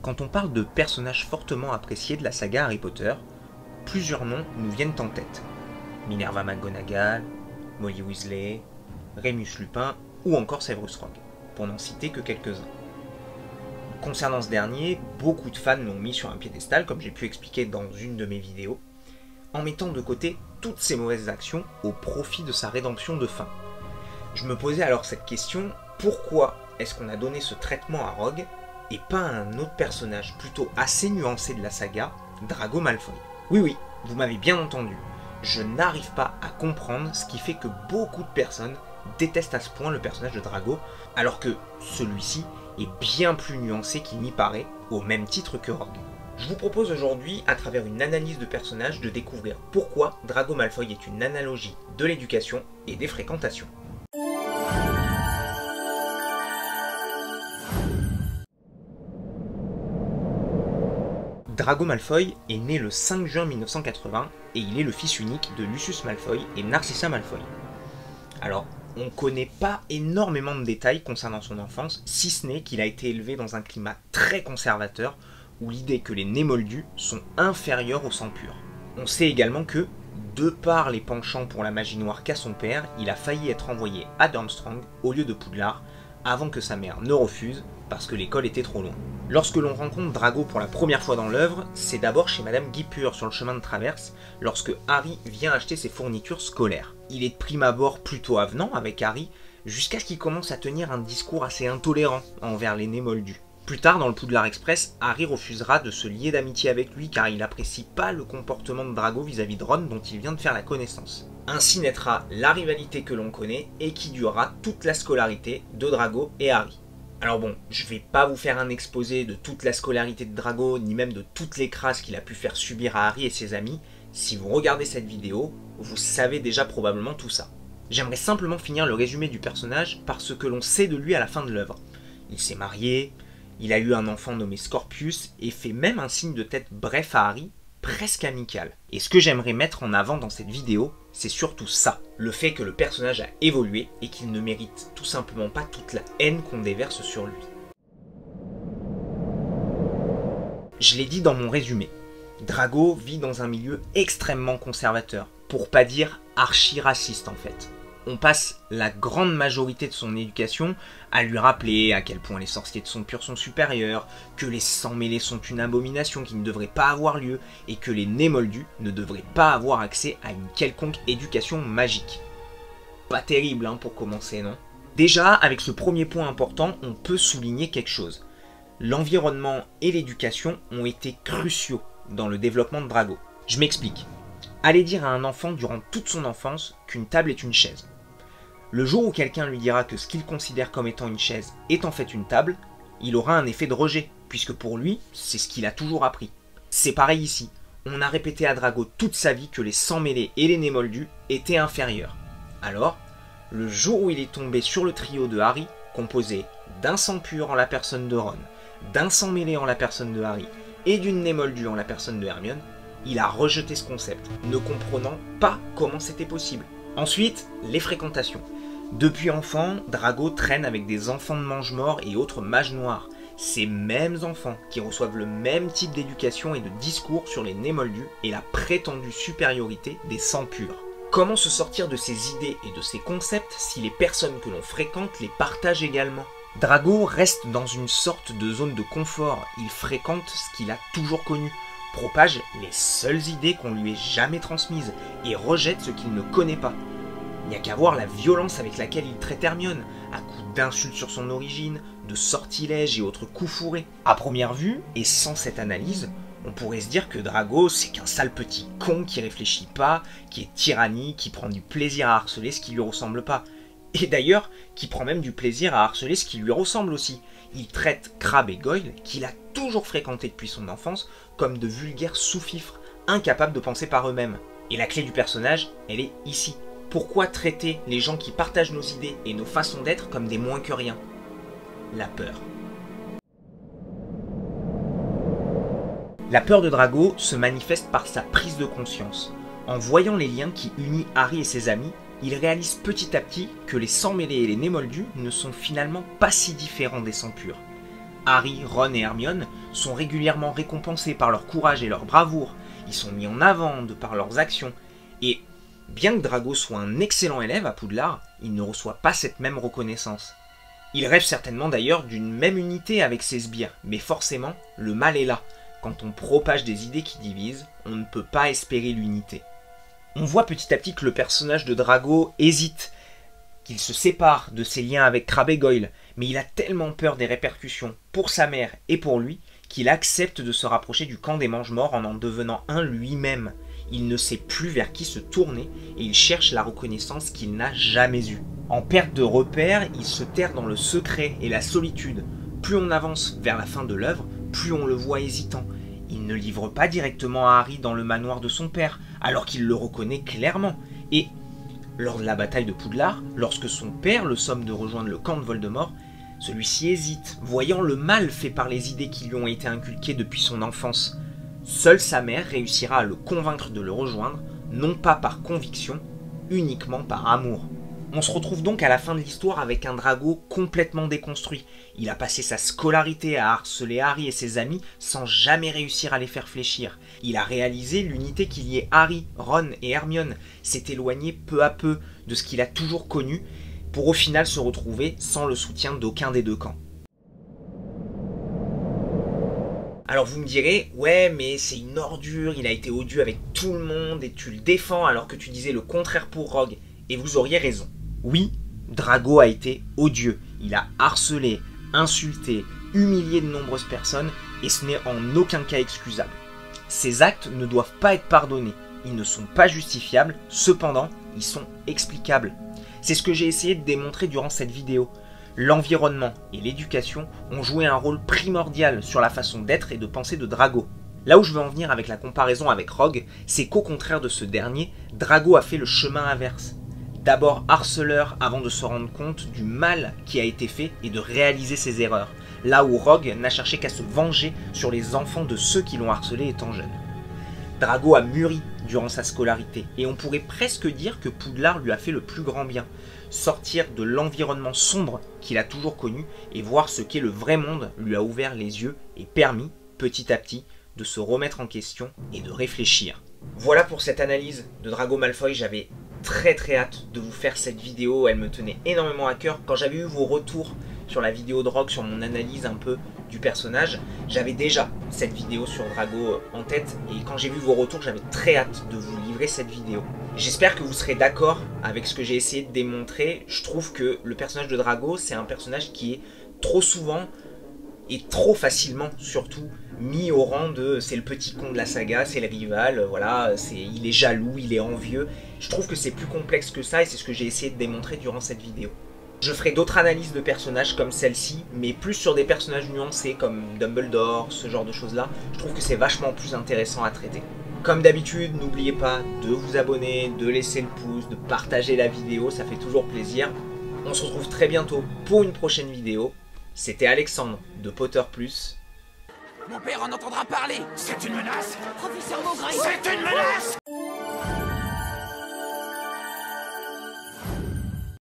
Quand on parle de personnages fortement appréciés de la saga Harry Potter, plusieurs noms nous viennent en tête. Minerva McGonagall, Molly Weasley, Remus Lupin ou encore Severus Rogue, pour n'en citer que quelques-uns. Concernant ce dernier, beaucoup de fans l'ont mis sur un piédestal, comme j'ai pu expliquer dans une de mes vidéos, en mettant de côté toutes ses mauvaises actions au profit de sa rédemption de fin. Je me posais alors cette question, pourquoi est-ce qu'on a donné ce traitement à Rogue et pas à un autre personnage plutôt assez nuancé de la saga, Drago Malfoy? Oui, vous m'avez bien entendu, je n'arrive pas à comprendre ce qui fait que beaucoup de personnes détestent à ce point le personnage de Drago, alors que celui-ci est bien plus nuancé qu'il n'y paraît, au même titre que Rogue. Je vous propose aujourd'hui, à travers une analyse de personnage, de découvrir pourquoi Drago Malfoy est une analogie de l'éducation et des fréquentations. Drago Malfoy est né le 5 juin 1980 et il est le fils unique de Lucius Malfoy et Narcissa Malfoy. Alors, on ne connaît pas énormément de détails concernant son enfance, si ce n'est qu'il a été élevé dans un climat très conservateur où l'idée que les nés moldus sont inférieurs au sang pur. On sait également que, de par les penchants pour la magie noire qu'a son père, il a failli être envoyé à Durmstrang au lieu de Poudlard, avant que sa mère ne refuse parce que l'école était trop loin. Lorsque l'on rencontre Drago pour la première fois dans l'œuvre, c'est d'abord chez Madame Guipure sur le chemin de traverse, lorsque Harry vient acheter ses fournitures scolaires. Il est de prime abord plutôt avenant avec Harry, jusqu'à ce qu'il commence à tenir un discours assez intolérant envers les nés moldus. Plus tard, dans le Poudlard Express, Harry refusera de se lier d'amitié avec lui car il n'apprécie pas le comportement de Drago vis-à-vis de Ron dont il vient de faire la connaissance. Ainsi naîtra la rivalité que l'on connaît et qui durera toute la scolarité de Drago et Harry. Alors bon, je vais pas vous faire un exposé de toute la scolarité de Drago, ni même de toutes les crasses qu'il a pu faire subir à Harry et ses amis. Si vous regardez cette vidéo, vous savez déjà probablement tout ça. J'aimerais simplement finir le résumé du personnage par ce que l'on sait de lui à la fin de l'œuvre. Il s'est marié, il a eu un enfant nommé Scorpius et fait même un signe de tête bref à Harry, presque amical. Et ce que j'aimerais mettre en avant dans cette vidéo, c'est surtout ça, le fait que le personnage a évolué et qu'il ne mérite tout simplement pas toute la haine qu'on déverse sur lui. Je l'ai dit dans mon résumé, Drago vit dans un milieu extrêmement conservateur, pour pas dire archi-raciste en fait. On passe la grande majorité de son éducation à lui rappeler à quel point les sorciers de sang pur sont supérieurs, que les sangs mêlés sont une abomination qui ne devrait pas avoir lieu, et que les nés moldus ne devraient pas avoir accès à une quelconque éducation magique. Pas terrible hein, pour commencer, non? Déjà, avec ce premier point important, on peut souligner quelque chose. L'environnement et l'éducation ont été cruciaux dans le développement de Drago. Je m'explique. Allez dire à un enfant durant toute son enfance qu'une table est une chaise. Le jour où quelqu'un lui dira que ce qu'il considère comme étant une chaise est en fait une table, il aura un effet de rejet, puisque pour lui, c'est ce qu'il a toujours appris. C'est pareil ici, on a répété à Drago toute sa vie que les sangs mêlés et les nés moldus étaient inférieurs. Alors, le jour où il est tombé sur le trio de Harry, composé d'un sang pur en la personne de Ron, d'un sang mêlé en la personne de Harry, et d'une nés moldue en la personne de Hermione, il a rejeté ce concept, ne comprenant pas comment c'était possible. Ensuite, les fréquentations. Depuis enfant, Drago traîne avec des enfants de mange-morts et autres mages noirs. Ces mêmes enfants qui reçoivent le même type d'éducation et de discours sur les nés moldus et la prétendue supériorité des sangs purs. Comment se sortir de ces idées et de ces concepts si les personnes que l'on fréquente les partagent également? Drago reste dans une sorte de zone de confort, il fréquente ce qu'il a toujours connu, propage les seules idées qu'on lui ait jamais transmises et rejette ce qu'il ne connaît pas. Il n'y a qu'à voir la violence avec laquelle il traite Hermione, à coups d'insultes sur son origine, de sortilèges et autres coups fourrés. À première vue, et sans cette analyse, on pourrait se dire que Drago c'est qu'un sale petit con qui réfléchit pas, qui est tyrannique, qui prend du plaisir à harceler ce qui lui ressemble pas. Et d'ailleurs, qui prend même du plaisir à harceler ce qui lui ressemble aussi. Il traite Crabbe et Goyle, qu'il a toujours fréquenté depuis son enfance, comme de vulgaires sous-fifres, incapables de penser par eux-mêmes. Et la clé du personnage, elle est ici. Pourquoi traiter les gens qui partagent nos idées et nos façons d'être comme des moins que rien? La peur. La peur de Drago se manifeste par sa prise de conscience. En voyant les liens qui unissent Harry et ses amis, il réalise petit à petit que les sangs mêlés et les nés moldus ne sont finalement pas si différents des sangs purs. Harry, Ron et Hermione sont régulièrement récompensés par leur courage et leur bravoure, ils sont mis en avant de par leurs actions, et bien que Drago soit un excellent élève à Poudlard, il ne reçoit pas cette même reconnaissance. Il rêve certainement d'ailleurs d'une même unité avec ses sbires, mais forcément, le mal est là. Quand on propage des idées qui divisent, on ne peut pas espérer l'unité. On voit petit à petit que le personnage de Drago hésite, qu'il se sépare de ses liens avec Crabbe et Goyle, mais il a tellement peur des répercussions pour sa mère et pour lui, qu'il accepte de se rapprocher du camp des Mange-Morts en devenant un lui-même. Il ne sait plus vers qui se tourner et il cherche la reconnaissance qu'il n'a jamais eue. En perte de repères, il se terre dans le secret et la solitude. Plus on avance vers la fin de l'œuvre, plus on le voit hésitant. Il ne livre pas directement à Harry dans le manoir de son père, alors qu'il le reconnaît clairement. Et lors de la bataille de Poudlard, lorsque son père le somme de rejoindre le camp de Voldemort, celui-ci hésite, voyant le mal fait par les idées qui lui ont été inculquées depuis son enfance. Seule sa mère réussira à le convaincre de le rejoindre, non pas par conviction, uniquement par amour. On se retrouve donc à la fin de l'histoire avec un Drago complètement déconstruit. Il a passé sa scolarité à harceler Harry et ses amis sans jamais réussir à les faire fléchir. Il a réalisé l'unité qui liait Harry, Ron et Hermione, s'est éloigné peu à peu de ce qu'il a toujours connu, pour au final se retrouver sans le soutien d'aucun des deux camps. Alors vous me direz, ouais mais c'est une ordure, il a été odieux avec tout le monde et tu le défends alors que tu disais le contraire pour Rogue. Et vous auriez raison. Oui, Drago a été odieux. Il a harcelé, insulté, humilié de nombreuses personnes et ce n'est en aucun cas excusable. Ces actes ne doivent pas être pardonnés. Ils ne sont pas justifiables, cependant, ils sont explicables. C'est ce que j'ai essayé de démontrer durant cette vidéo. L'environnement et l'éducation ont joué un rôle primordial sur la façon d'être et de penser de Drago. Là où je veux en venir avec la comparaison avec Rogue, c'est qu'au contraire de ce dernier, Drago a fait le chemin inverse. D'abord harceleur avant de se rendre compte du mal qui a été fait et de réaliser ses erreurs. Là où Rogue n'a cherché qu'à se venger sur les enfants de ceux qui l'ont harcelé étant jeune. Drago a mûri durant sa scolarité et on pourrait presque dire que Poudlard lui a fait le plus grand bien. Sortir de l'environnement sombre qu'il a toujours connu et voir ce qu'est le vrai monde lui a ouvert les yeux et permis, petit à petit, de se remettre en question et de réfléchir. Voilà pour cette analyse de Drago Malfoy, j'avais très hâte de vous faire cette vidéo, elle me tenait énormément à cœur. Quand j'avais eu vos retours sur la vidéo de Rogue, sur mon analyse un peu du personnage, j'avais déjà cette vidéo sur Drago en tête et quand j'ai vu vos retours, j'avais très hâte de vous livrer cette vidéo. J'espère que vous serez d'accord avec ce que j'ai essayé de démontrer. Je trouve que le personnage de Drago, c'est un personnage qui est trop souvent et trop facilement surtout mis au rang de c'est le petit con de la saga, c'est le rival, voilà, il est jaloux, il est envieux. Je trouve que c'est plus complexe que ça et c'est ce que j'ai essayé de démontrer durant cette vidéo. Je ferai d'autres analyses de personnages comme celle-ci, mais plus sur des personnages nuancés comme Dumbledore, ce genre de choses-là. Je trouve que c'est vachement plus intéressant à traiter. Comme d'habitude, n'oubliez pas de vous abonner, de laisser le pouce, de partager la vidéo, ça fait toujours plaisir. On se retrouve très bientôt pour une prochaine vidéo. C'était Alexandre de Potter+. Mon père en entendra parler. C'est une menace. Professeur Maugret. C'est une menace.